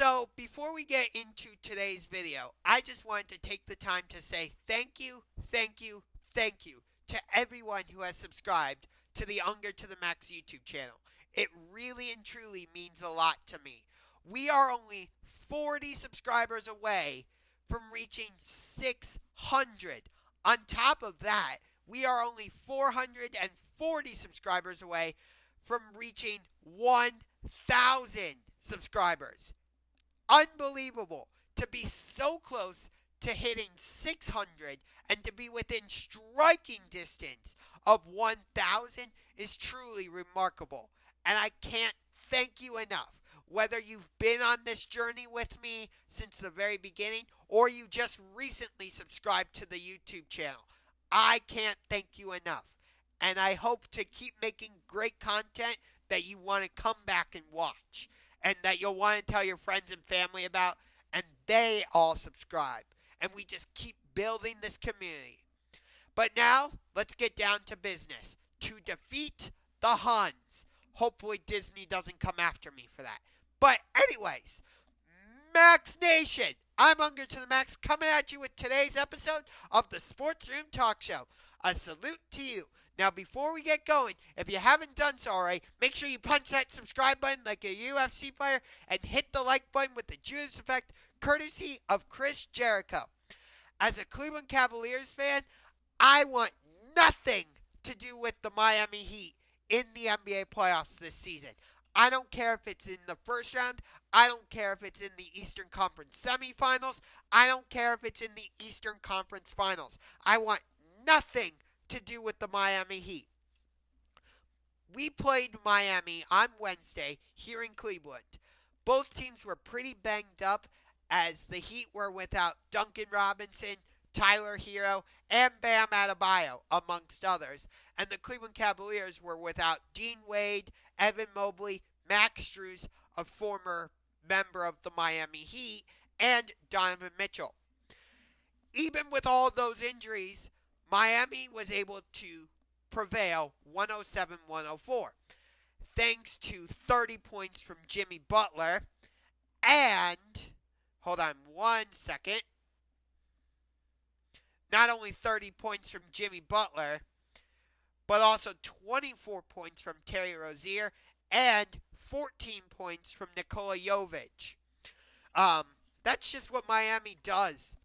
So, before we get into today's video, I just wanted to take the time to say thank you, thank you, thank you to everyone who has subscribed to the Unger to the Max YouTube channel. It really and truly means a lot to me. We are only 40 subscribers away from reaching 600. On top of that, we are only 440 subscribers away from reaching 1,000 subscribers. Unbelievable to be so close to hitting 600 and to be within striking distance of 1,000 is truly remarkable. And I can't thank you enough. Whether you've been on this journey with me since the very beginning or you just recently subscribed to the YouTube channel, I can't thank you enough. And I hope to keep making great content that you want to come back and watch, and that you'll want to tell your friends and family about, and they all subscribe. And we just keep building this community. But now, let's get down to business. To defeat the Huns. Hopefully Disney doesn't come after me for that. But anyways, Max Nation, I'm Unger to the Max, coming at you with today's episode of the Sports Room Talk Show. A salute to you. Now, before we get going, if you haven't done so already, make sure you punch that subscribe button like a UFC fighter and hit the like button with the Judas effect, courtesy of Chris Jericho. As a Cleveland Cavaliers fan, I want nothing to do with the Miami Heat in the NBA playoffs this season. I don't care if it's in the first round. I don't care if it's in the Eastern Conference semifinals. I don't care if it's in the Eastern Conference finals. I want nothing to do with the Miami Heat. We played Miami on Wednesday here in Cleveland. Both teams were pretty banged up as the Heat were without Duncan Robinson, Tyler Hero, and Bam Adebayo, amongst others. And the Cleveland Cavaliers were without Dean Wade, Evan Mobley, Max Strus, a former member of the Miami Heat, and Donovan Mitchell. Even with all those injuries, Miami was able to prevail 107-104, thanks to 30 points from Jimmy Butler and, hold on one second, not only 30 points from Jimmy Butler, but also 24 points from Terry Rozier and 14 points from Nikola Jovic. That's just what Miami does.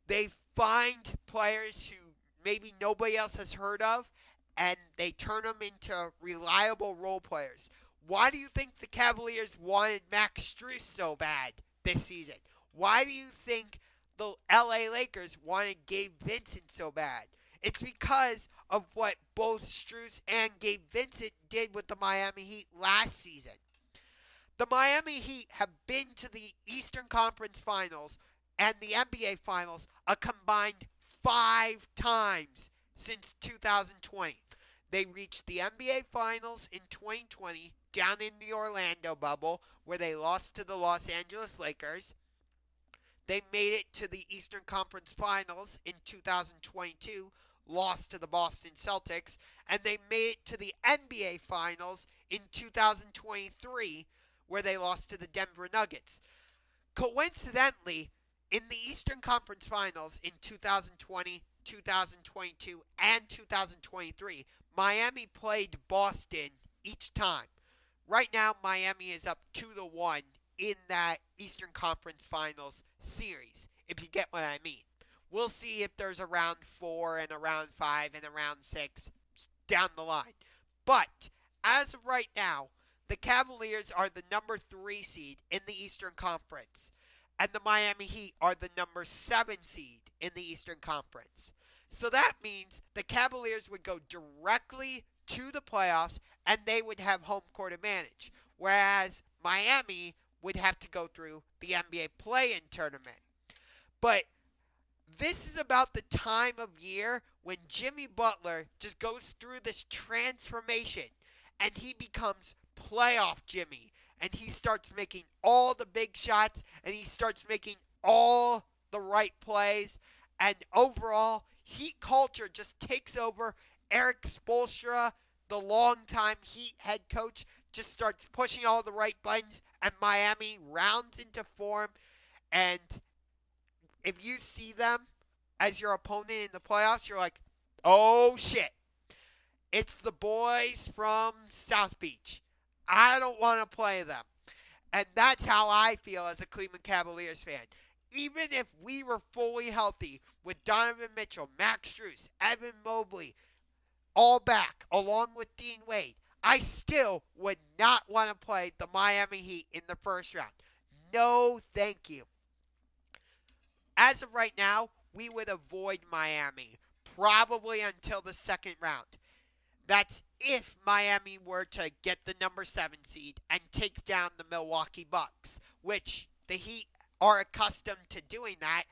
They find players who maybe nobody else has heard of, and they turn them into reliable role players. Why do you think the Cavaliers wanted Max Strus so bad this season? Why do you think the LA Lakers wanted Gabe Vincent so bad? It's because of what both Strus and Gabe Vincent did with the Miami Heat last season. The Miami Heat have been to the Eastern Conference Finals and the NBA Finals a combined 5 times since 2020. They reached the NBA Finals in 2020 down in the Orlando bubble where they lost to the Los Angeles Lakers. They made it to the Eastern Conference Finals in 2022, lost to the Boston Celtics, and they made it to the NBA Finals in 2023 where they lost to the Denver Nuggets. Coincidentally, in the Eastern Conference Finals in 2020, 2022, and 2023, Miami played Boston each time. Right now, Miami is up 2-1 in that Eastern Conference Finals series, if you get what I mean. We'll see if there's a round 4 and a round 5 and a round 6 down the line. But, as of right now, the Cavaliers are the number 3 seed in the Eastern Conference, and the Miami Heat are the number 7 seed in the Eastern Conference. So that means the Cavaliers would go directly to the playoffs and they would have home court advantage, whereas Miami would have to go through the NBA play-in tournament. But this is about the time of year when Jimmy Butler just goes through this transformation and he becomes playoff Jimmy. And he starts making all the big shots, and he starts making all the right plays. And overall, Heat culture just takes over. Eric Spoelstra, the longtime Heat head coach, just starts pushing all the right buttons, and Miami rounds into form, and if you see them as your opponent in the playoffs, you're like, oh shit, it's the boys from South Beach. I don't want to play them. And that's how I feel as a Cleveland Cavaliers fan. Even if we were fully healthy with Donovan Mitchell, Max Strus, Evan Mobley, all back, along with Dean Wade, I still would not want to play the Miami Heat in the first round. No, thank you. As of right now, we would avoid Miami, probably until the second round. That's if Miami were to get the number 7 seed and take down the Milwaukee Bucks, which the Heat are accustomed to doing that.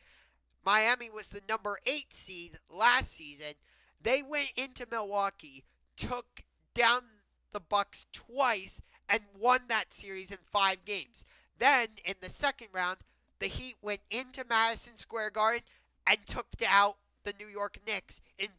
Miami was the number 8 seed last season. They went into Milwaukee, took down the Bucks twice, and won that series in 5 games. Then, in the second round, the Heat went into Madison Square Garden and took out the New York Knicks in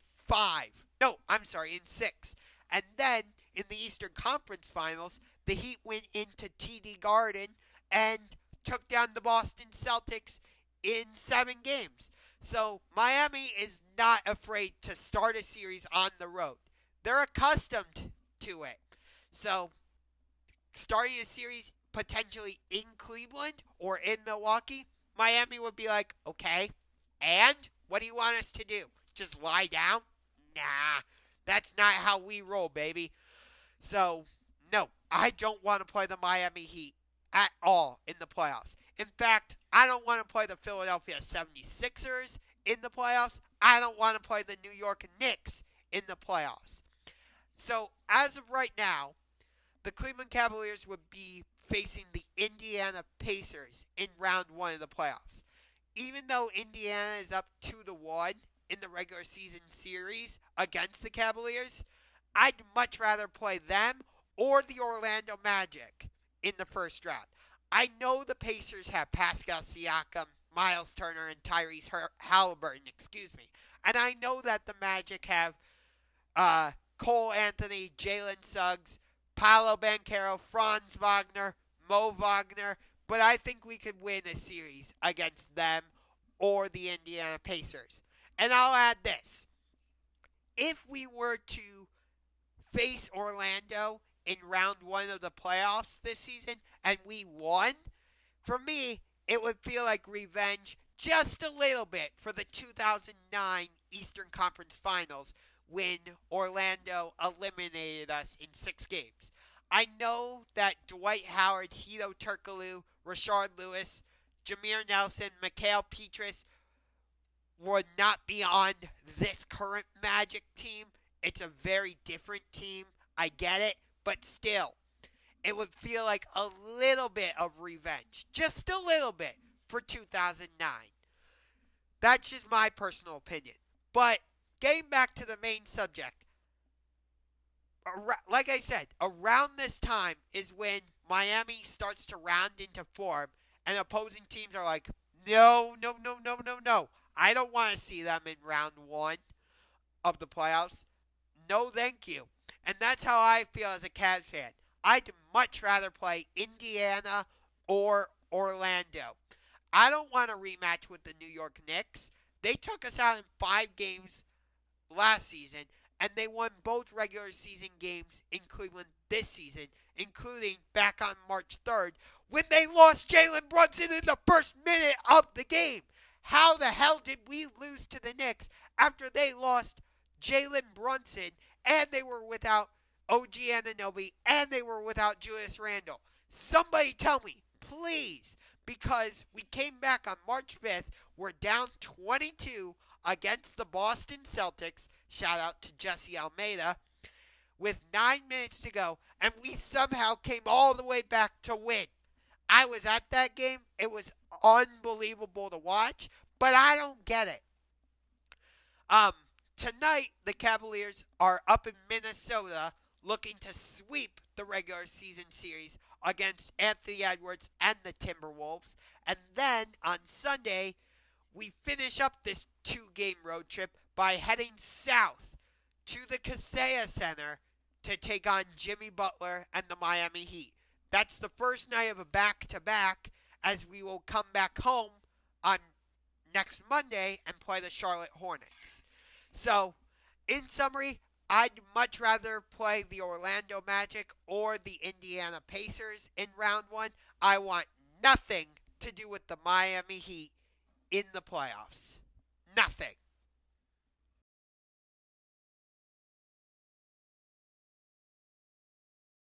6. And then, in the Eastern Conference Finals, the Heat went into TD Garden and took down the Boston Celtics in 7 games. So, Miami is not afraid to start a series on the road. They're accustomed to it. So, starting a series potentially in Cleveland or in Milwaukee, Miami would be like, okay, and what do you want us to do? Just lie down? Nah, that's not how we roll, baby. So, no, I don't want to play the Miami Heat at all in the playoffs. In fact, I don't want to play the Philadelphia 76ers in the playoffs. I don't want to play the New York Knicks in the playoffs. So, as of right now, the Cleveland Cavaliers would be facing the Indiana Pacers in round 1 of the playoffs. Even though Indiana is up 2-1 in the regular season series against the Cavaliers, I'd much rather play them or the Orlando Magic in the first round. I know the Pacers have Pascal Siakam, Miles Turner, and Tyrese Halliburton, and I know that the Magic have Cole Anthony, Jalen Suggs, Paolo Banchero, Franz Wagner, Mo Wagner, but I think we could win a series against them or the Indiana Pacers. And I'll add this. If we were to face Orlando in round 1 of the playoffs this season and we won, for me, it would feel like revenge just a little bit for the 2009 Eastern Conference Finals when Orlando eliminated us in 6 games. I know that Dwight Howard, Hedo Turkoglu, Rashard Lewis, Jameer Nelson, Mikhail Petrus would not be on this current Magic team. It's a very different team. I get it. But still, it would feel like a little bit of revenge. Just a little bit for 2009. That's just my personal opinion. But getting back to the main subject, like I said, around this time is when Miami starts to round into form and opposing teams are like, no. I don't want to see them in round 1 of the playoffs. No, thank you. And that's how I feel as a Cavs fan. I'd much rather play Indiana or Orlando. I don't want a rematch with the New York Knicks. They took us out in 5 games last season, and they won both regular season games in Cleveland this season, including back on March 3rd, when they lost Jalen Brunson in the first minute of the game. How the hell did we lose to the Knicks after they lost Jalen Brunson and they were without OG Anunoby and they were without Julius Randle? Somebody tell me, please, because we came back on March 5th. We're down 22 against the Boston Celtics. Shout out to Jesse Almeida. With 9 minutes to go, and we somehow came all the way back to win. I was at that game. It was unbelievable to watch, but I don't get it. Tonight, the Cavaliers are up in Minnesota looking to sweep the regular season series against Anthony Edwards and the Timberwolves. And then on Sunday, we finish up this 2-game road trip by heading south to the Kaseya Center to take on Jimmy Butler and the Miami Heat. That's the first night of a back-to-back, as we will come back home on next Monday and play the Charlotte Hornets. So, in summary, I'd much rather play the Orlando Magic or the Indiana Pacers in round one. I want nothing to do with the Miami Heat in the playoffs.